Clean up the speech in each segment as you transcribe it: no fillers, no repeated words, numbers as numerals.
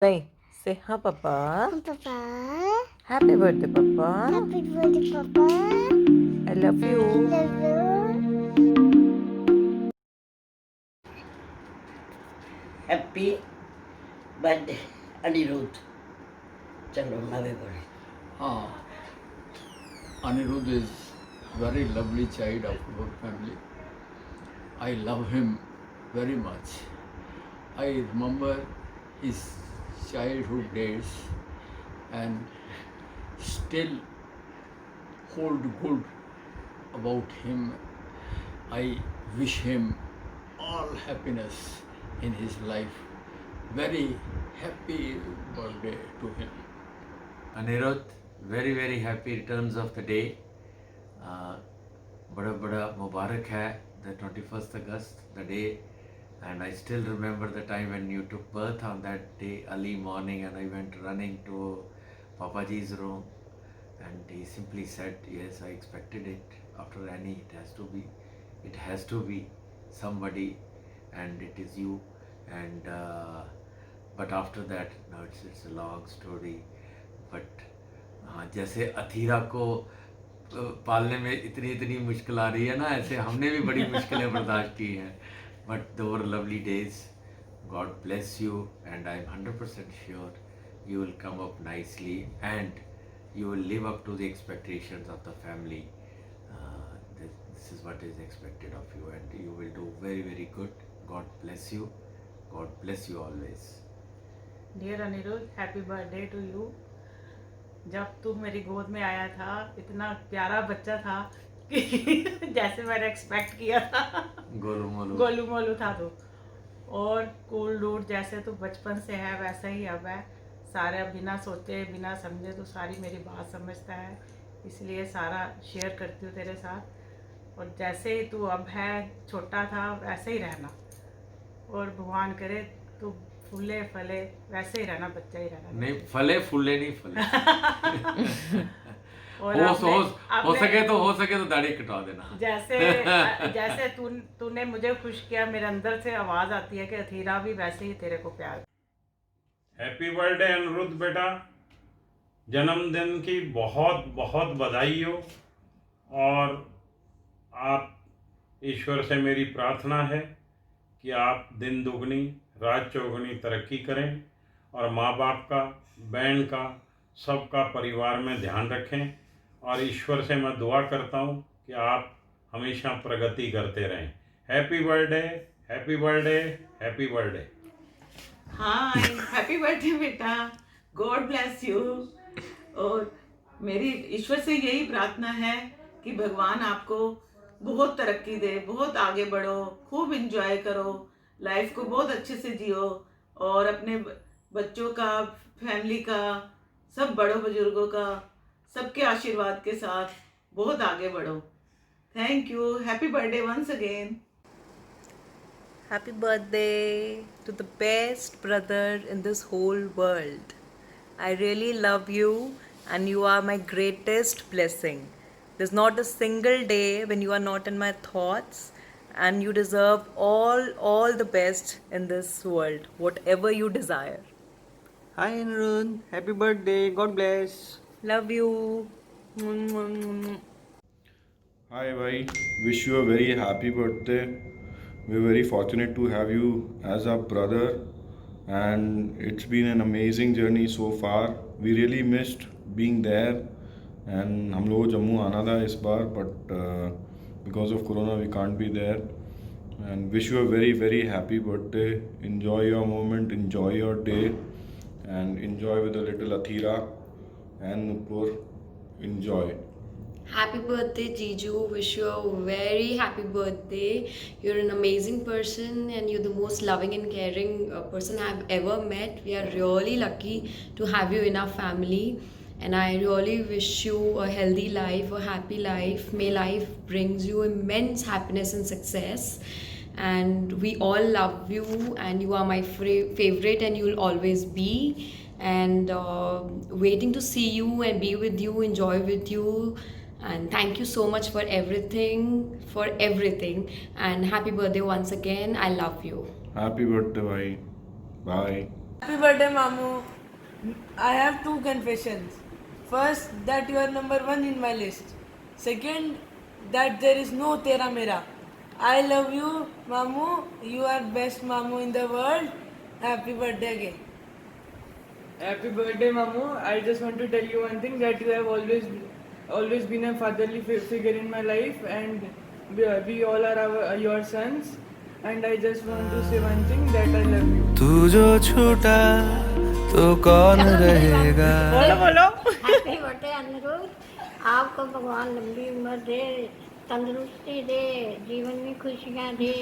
Say hi, Papa. Papa, Happy birthday, Papa. happy birthday, Papa. I love you. Love you. Happy birthday Aniruddh चलो नवे बड़े हाँ, Anirudh is very lovely child of our family. I love him very much. I remember his childhood days and still hold good about him. I wish him all happiness in his life. Very happy birthday to him. Anirudh, very very happy returns of the day. बड़ा बड़ा मुबारक है the 21st August, the day, and I still remember the time when you took birth on that day, early morning, and I went running to Papaji's room, and he simply said, yes, I expected it. After Annie, it has to be somebody, and it is you. And but after that, now it's a long story. But हाँ, जैसे अथीरा को पालने में इतनी इतनी मुश्किल आ रही है ना, ऐसे हमने भी बड़ी मुश्किलें बर्दाश्त की हैं. But those were lovely days. God bless you and I am 100% sure you will come up nicely and you will live up to the expectations of the family. This is what is expected of you and you will do very very good. God bless you. God bless you always. Dear Aniruddh, happy birthday to you. जब तू मेरी गोद में आया था, इतना प्यारा बच्चा था कि जैसे मैंने एक्सपेक्ट किया था. गोलू मोलू गोलू मोलू था तू. और कूल डूड जैसे तू बचपन से है वैसा ही अब है. सारे बिना सोचे बिना समझे तू सारी मेरी बात समझता है, इसलिए सारा शेयर करती हूँ तेरे साथ. और जैसे ही तू अब है, छोटा था वैसे ही रहना. और भगवान करे तू फूले फले वैसे ही रहना, बच्चा ही रहना. नहीं, फले फूले नहीं फले. और हो सके तो दाढ़ी कटवा देना. जैसे तूने मुझे खुश किया, मेरे अंदर से आवाज आती है कि अथीरा भी वैसे ही तेरे को प्यार. हैप्पी बर्थडे अनिरुद्ध बेटा, जन्मदिन की बहुत बहुत बधाई हो. और आप, ईश्वर से मेरी प्रार्थना है कि आप दिन दुगनी रात चौगुनी तरक्की करें और माँ बाप का, बहन का, सबका परिवार में ध्यान रखें. और ईश्वर से मैं दुआ करता हूँ कि आप हमेशा प्रगति करते रहें. Happy birthday, happy birthday, happy birthday. Hi, happy birthday बेटा. God bless you. और मेरी ईश्वर से यही प्रार्थना है कि भगवान आपको बहुत तरक्की दे, बहुत आगे बढ़ो, खूब एंजॉय करो, लाइफ को बहुत अच्छे से जियो और अपने बच्चों का, फैमिली का, सब बड़ों बुजुर्गों का, सबके आशीर्वाद के साथ बहुत आगे बढ़ो. Thank you. Happy birthday once again. Happy birthday to the best brother in this whole world. I really love you and you are my greatest blessing. There's not a single day when you are not in my thoughts, and you deserve all the best in this world, whatever you desire. Hi Anirudh, happy birthday, God bless. Love you. Hi bhai, wish you a very happy birthday. We're very fortunate to have you as our brother and it's been an amazing journey so far. We really missed being there and हम लोग जम्मू आना था इस बार but because of corona we can't be there. And wish you a very very happy birthday. Enjoy your moment, enjoy your day and enjoy with a little Athira and Nupur. Enjoy. Happy birthday, Jiju. Wish you a very happy birthday. You're an amazing person and you're the most loving and caring person I've ever met. We are really lucky to have you in our family. And I really wish you a healthy life, a happy life. May life brings you immense happiness and success. And we all love you and you are my favorite and you'll always be. And waiting to see you and be with you, enjoy with you. And thank you so much for everything, and happy birthday once again. I love you. Happy birthday bhai. Bye. Happy birthday, Mamu. I have two confessions. First, that you are number one in my list. Second, that there is no Tera Mera. I love you, Mamu. You are best Mamu in the world. Happy birthday again. Happy birthday, Mamu. I just want to tell you one thing, that you have always been a fatherly figure in my life, and we all are your sons. And I just want to say one thing, that I love you. तू जो छूटा तो कौन रहेगा. बोलो. Happy birthday Aniruddh. आपको भगवान लंबी उम्र दे, तंदुरुस्ती दे, जीवन में खुशियाँ दे,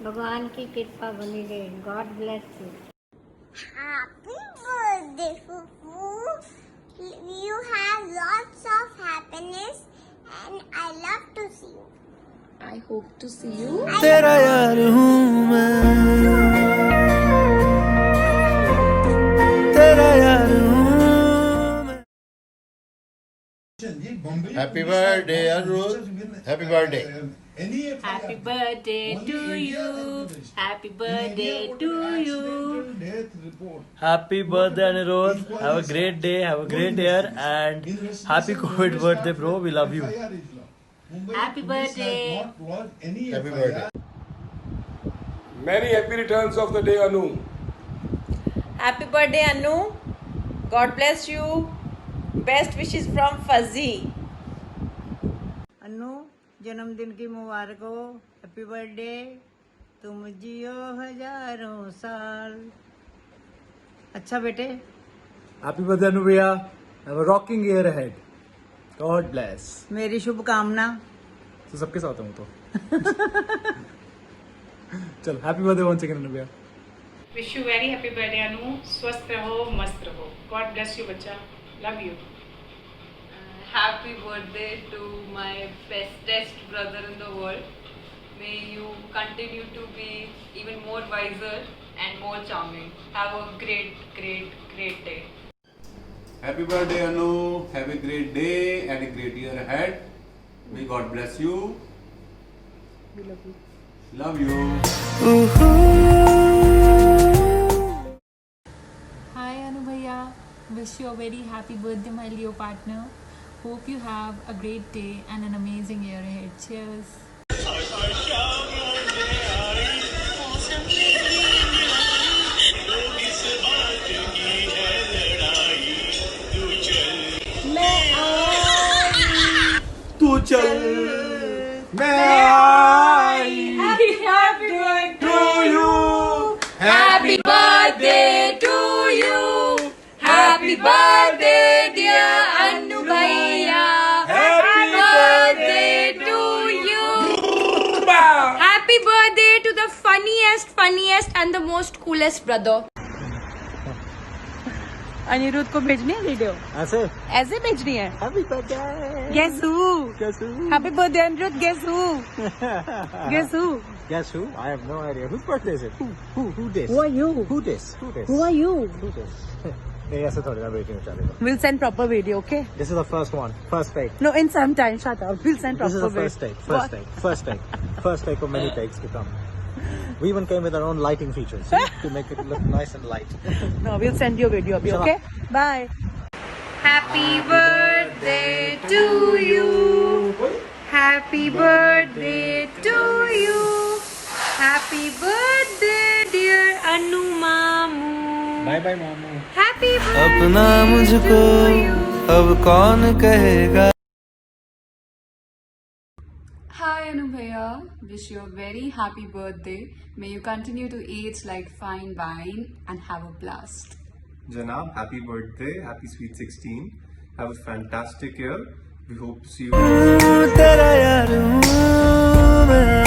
भगवान की कृपा बनी रहे. God bless you. Happy birthday, Fufu. You have lots of happiness and I love to see you. I hope to see you. तेरा यार हूँ मैं, तेरा यार हूँ मैं. Happy birthday, Anirudh. Happy birthday. Happy birthday to you. Happy birthday to you. Happy birthday, Anirudh. Have a great day, have a great year, and happy COVID birthday, bro. We love you. Happy birthday. Happy birthday. Many happy returns of the day, Anu. Happy birthday, Anu. God bless you. Best wishes from Fuzzy. Annu, जन्मदिन की मुबारक हो. Happy birthday. तुम जियो हजारों साल. अच्छा बेटे. Happy birthday, Anu भैया. Have a rocking year ahead. God bless. मेरी शुभकामना. तो सबके साथ हूँ तो. चल, happy birthday once again, Anu भैया. Wish you very happy birthday, Anu. स्वस्थ रहो, मस्त रहो. God bless you, बच्चा. Love you. Happy birthday to my bestest brother in the world. May you continue to be even more wiser and more charming. Have a great, great, great day. Happy birthday, Anu. Have a great day and a great year ahead. May God bless you. We love you. Love you. Hi Anu Bhaiya, wish you a very happy birthday, my Leo partner. Hope you have a great day and an amazing year ahead. Cheers. तू चल, मैं आई. Happy birthday To you. Happy birthday to you. Happy birthday, dear Anu Bhaiya. Happy birthday to you. Happy birthday to the funniest and the most coolest brother. Anirudh को भेजनी है video. ऐसे भेजनी है. Happy birthday. Guess who? Guess who? Happy birthday, Anirudh. Guess who? Guess who? Guess who? I have no idea. Whose birthday is it? Who this? Who are you? Who this? Who this? Who are you? Who this? नहीं ऐसे थोड़ी ना waiting चलेगा. We'll send proper video, okay? This is the first one. First take. No, in some time. Shut up. We'll send This is proper the first video. take. First take. First take. First take of many takes to come. We even came with our own lighting features to make it look nice and light. No, we'll send you a video, Shut okay? up. Bye. Happy birthday to you. Happy birthday to you. Happy birthday, dear Anu Mamu. Bye bye मामू. Happy birthday. अपना मुझको अब कौन कहेगा. Hi Anu Bhaiya, wish you a very happy birthday. May you continue to age like fine wine and have a blast. Janab, happy birthday, happy sweet 16. Have a fantastic year. We hope to see you. तेरा यार हूँ मैं.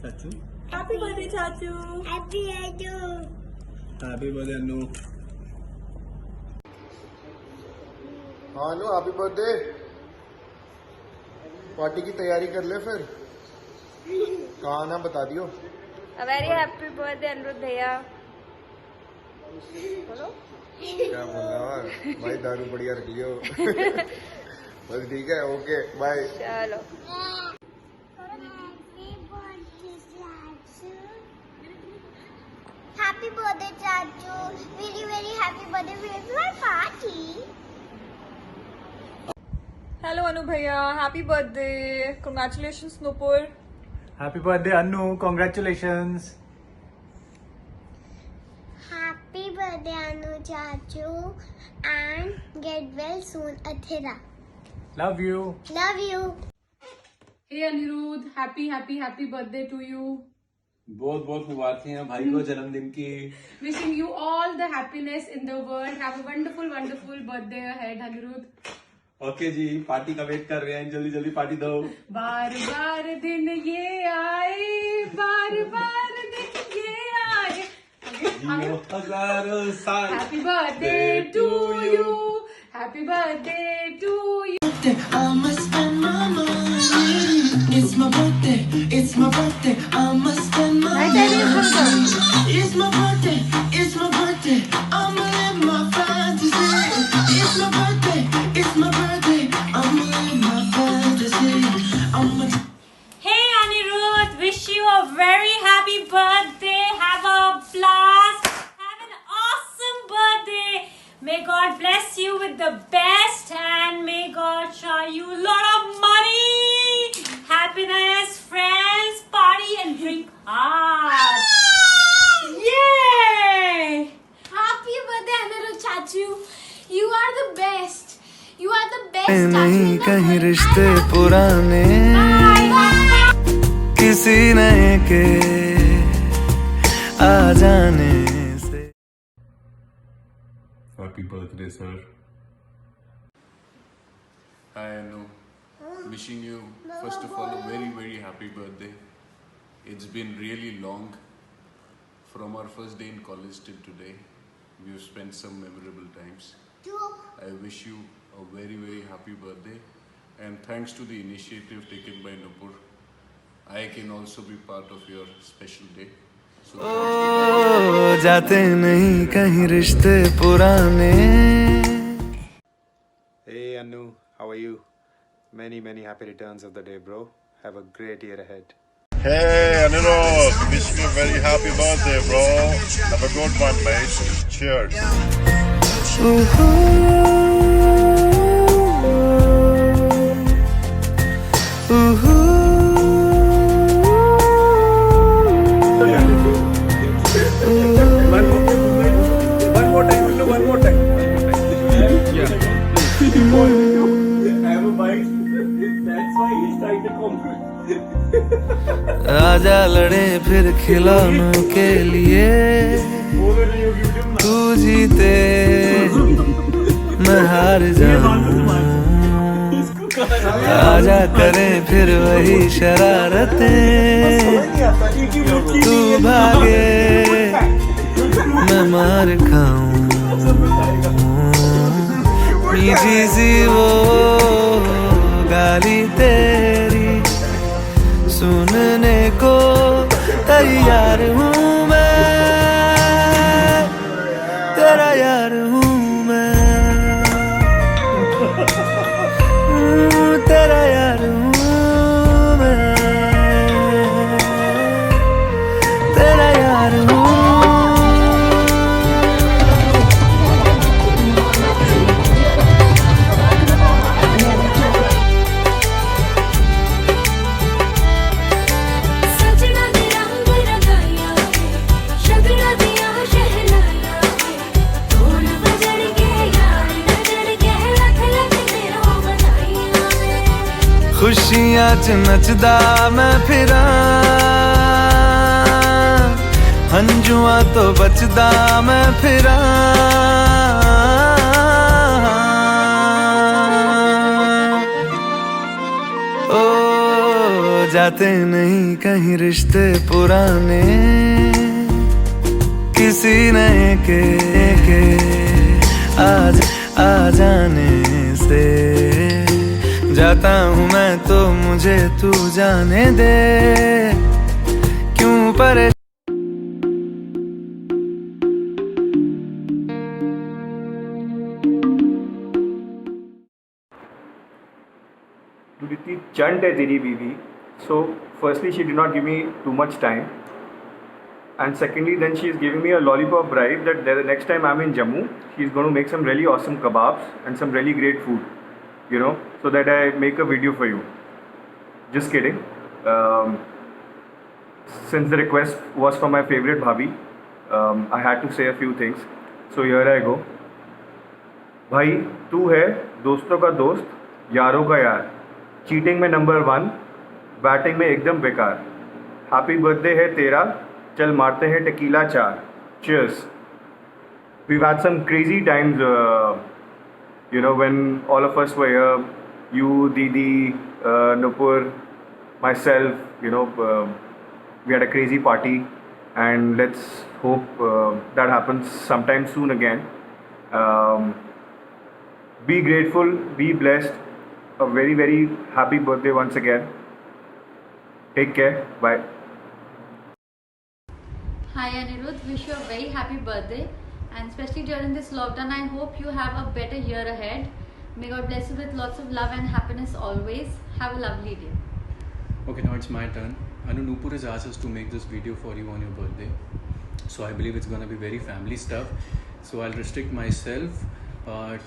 चाचू. Happy birthday, Chachu. Happy birthday. Happy birthday Anu. हाँ no, happy birthday. Party की तैयारी कर ले फिर. कहाँ आना बता दियो. A very happy birthday, Anirudh Bhaiya. क्या बोल रहा है भाई, दारू बढ़िया रख लियो. बस ठीक है, okay bye. Chalo. Happy birthday, Chachu. Happy birthday, Chachu. Very, very happy birthday. Where's my party? Hello Anu Bhaiya, happy birthday. Congratulations Nupur. Happy birthday Anu, congratulations. Happy birthday, Anu Chachu. And get well soon, Athira. Love you. Love you. Hey Anirudh, happy birthday to you. बहुत बहुत मुबारकें भाई को जन्मदिन की. Wishing you all the happiness in the world. Have a wonderful birthday ahead, Anirudh. Okay जी, party का wait कर रहे हैं, जल्दी जल्दी पार्टी दो. बार बार दिन ये आए, बार बार दिन ये आए. जियो हजारों साल. Happy birthday to you. Happy birthday to you. I'ma spend my money. It's my birthday. It's my birthday. I'ma spend my money. It's my birthday. It's my birthday. I'ma live my fantasy. It's my birthday. It's my birthday. I'ma live my fantasy. I'ma. Hey Anirudh, wish you a very happy birthday. Have a blast. Have an awesome birthday. May God bless you with the best and may God show you a lot of money, happiness, friends, party and drink hard. Yay! Happy birthday, Anirudh Chachu. You are the best. You are the best. नहीं कहीं रिश्ते पुराने किसी नए के आ जाने से. Happy birthday, sir. Hi Anu, wishing you first of all a very happy birthday. It's been really long. From our first day in college till today, we've spent some memorable times. I wish you a very happy birthday and thanks to the initiative taken by Nupur, I can also be part of your special day. So ओ जाते नहीं कहीं रिश्ते पुराने. Hey Anu, how are you? Many happy returns of the day, bro. Have a great year ahead. Hey, Anirudh. Wish you a very happy birthday, bro. Have a good one, mate. Cheers. One more time. Yeah. I have a bite. That's why he's trying to compliment. आजा लड़े फिर खिलौनों के लिए. तू जीते मैं हार जाऊं. आजा करें फिर वही शरारतें. तू भागे मैं मार खाऊं. मीठी सी वो गाली तेरी सुनने को तैयार हूँ मैं. तेरा यार हूँ मैं. तेरा यार हूँ मैं. तेरा यार हूँ. खुशियां च नचदा मैं फिरां. हंजुआ तो बचदा मैं फिरां. ओ जाते नहीं कहीं रिश्ते पुराने किसी नए के आ जाने से. जाता हूँ मैं तो मुझे तू जाने दे. क्यों परेशान इतनी चंट है तेरी बीवी. So firstly she did not give me too much time. And secondly, then she is giving me a lollipop bribe that the next time I'm in Jammu, she's going to make some really awesome kebabs and some really great food, you know, so that I make a video for you. Just kidding. Since the request was for my favorite bhabhi, I had to say a few things. So here I go. भाई तू है दोस्तों का दोस्त, यारों का यार, cheating में नंबर 1, बैटिंग में एकदम बेकार. हैप्पी बर्थडे है तेरा, चल मारते हैं tequila 4. Cheers. We've had some crazy times, you know, when all of us were here, you, Didi, Nupur, myself, you know, we had a crazy party, and let's hope that happens sometime soon again. Be grateful, be blessed. A very, very happy birthday once again. Take care. Bye. Hi Anirudh, wish you a very happy birthday, and especially during this lockdown, I hope you have a better year ahead. May God bless you with lots of love and happiness always. Have a lovely day. Okay, now it's my turn. Anu, Nupur has asked us to make this video for you on your birthday. So I believe it's going to be very family stuff. So I'll restrict myself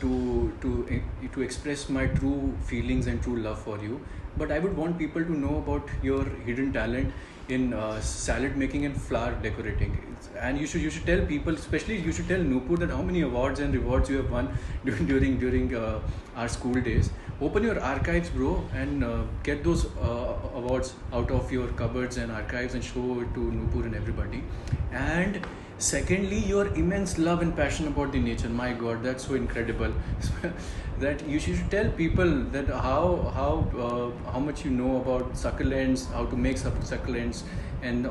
to express my true feelings and true love for you. But I would want people to know about your hidden talent in salad making and flower decorating. And you should tell people, especially you should tell Nupur, that how many awards and rewards you have won during our school days. Open your archives, bro, and get those awards out of your cupboards and archives and show it to Nupur and everybody. And secondly, your immense love and passion about the nature. My God, that's so incredible. That you should tell people that how much you know about succulents, how to make succulents, and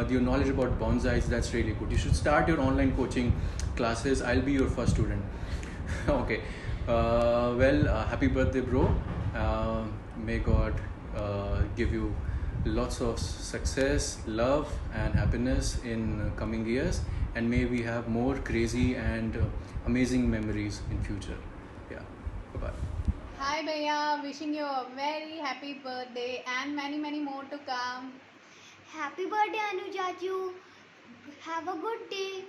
your knowledge about bonsais. That's really good. You should start your online coaching classes. I'll be your first student. Okay. Happy birthday, bro. May God give you lots of success, love and happiness in coming years, and may we have more crazy and amazing memories in future. Yeah, bye-bye. Hi Bhaiya, wishing you a very happy birthday and many more to come. Happy birthday Anu Jaju. Have a good day.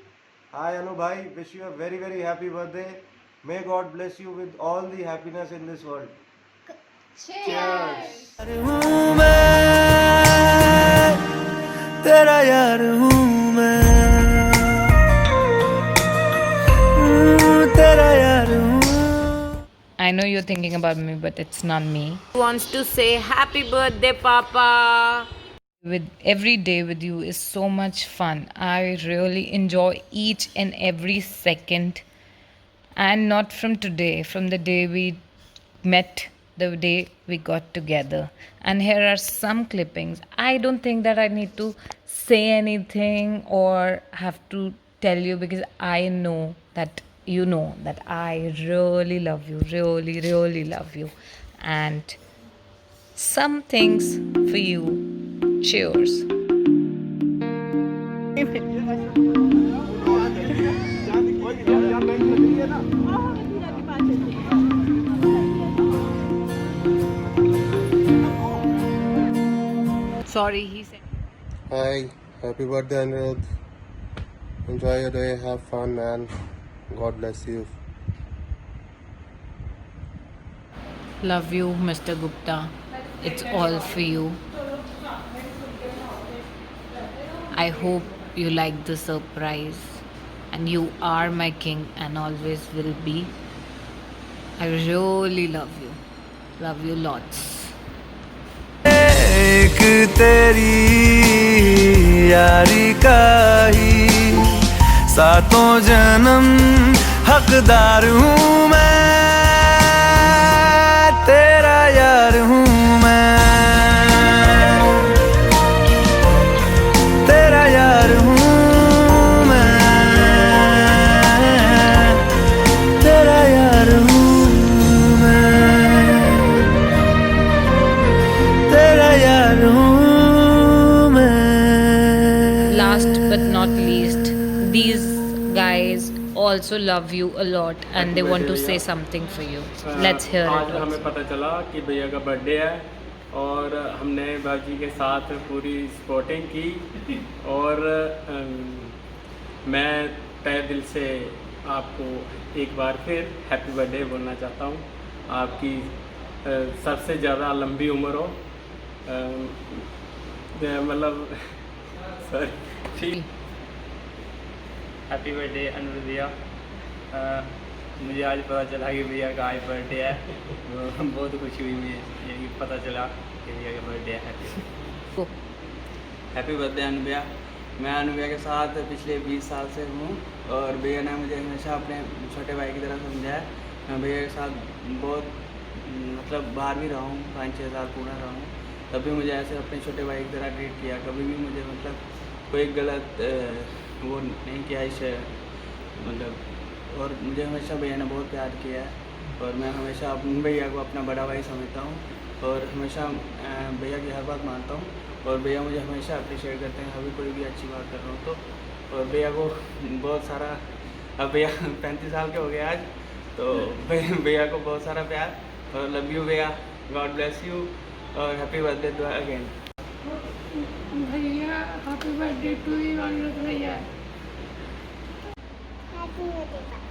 Hi Anu Bhai, wish you a very happy birthday. May God bless you with all the happiness in this world. Cheers. हूँ मैं तेरा यार हूँ मैं तेरा यार हूँ. I know you're thinking about me, but it's not me. Wants to say happy birthday, Papa. With every day with you is so much fun. I really enjoy each and every second. And not from today, from the day we met, the day we got together. And here are some clippings. I don't think that I need to say anything or have to tell you, because I know that you know that I really love you, really love you. And some things for you. Cheers. Sorry, he said. Hi, happy birthday Anirudh. Enjoy your day, have fun, man. God bless you. Love you, Mr. Gupta. It's all for you. I hope you like the surprise. And you are my king and always will be. I really love you. Love you lots. एक तेरी यारी का ही सातों जन्म हकदार हूँ मैं तेरा यार हूँ मैं तेरा यार हूँ मैं तेरा यार हूँ Last but not least, these guys also love you a lot and they want to say something for you. Let's hear आज it. हमें पता चला कि भैया का बर्थडे है, और हमने भाजी के साथ पूरी सपोर्टिंग की और मैं तहे दिल से आपको एक बार फिर हैप्पी बर्थडे बोलना चाहता हूँ। आपकी सबसे ज़्यादा लंबी उम्र हो, मतलब सॉरी ठीक। हैप्पी बर्थडे अनुरुद्ध भैया। मुझे आज पता चला कि भैया का आज बर्थडे है, तो बहुत खुशी हुई मुझे ये पता चला कि भैया का बर्थडे है। हैप्पी बर्थडे अनु भैया। मैं अनु भैया के साथ पिछले 20 साल से हूँ और भैया ने मुझे हमेशा अपने छोटे भाई की तरह समझा है। मैं भैया के साथ बहुत मतलब बाहर भी रहा हूँ, 5-6 साल पूरा रहा हूँ, तब भी मुझे ऐसे अपने छोटे भाई की तरह ट्रीट किया। कभी भी मुझे मतलब कोई गलत वो नहीं किया इसे मतलब, और मुझे हमेशा भैया ने बहुत प्यार किया है और मैं हमेशा अपने भैया को अपना बड़ा भाई समझता हूँ और हमेशा भैया की हर बात मानता हूँ और भैया मुझे हमेशा अप्रिशिएट करते हैं अभी कोई भी अच्छी बात कर रहा हूँ तो। और भैया को बहुत सारा, अब भैया 35 साल के हो गए आज, तो भैया को बहुत सारा प्यार और लव यू भैया, गॉड ब्लेस यू और हैप्पी बर्थडे टू अगेन। भैया हैप्पी बर्थडे टू यू अनुरुद्ध भैया। Happy birthday.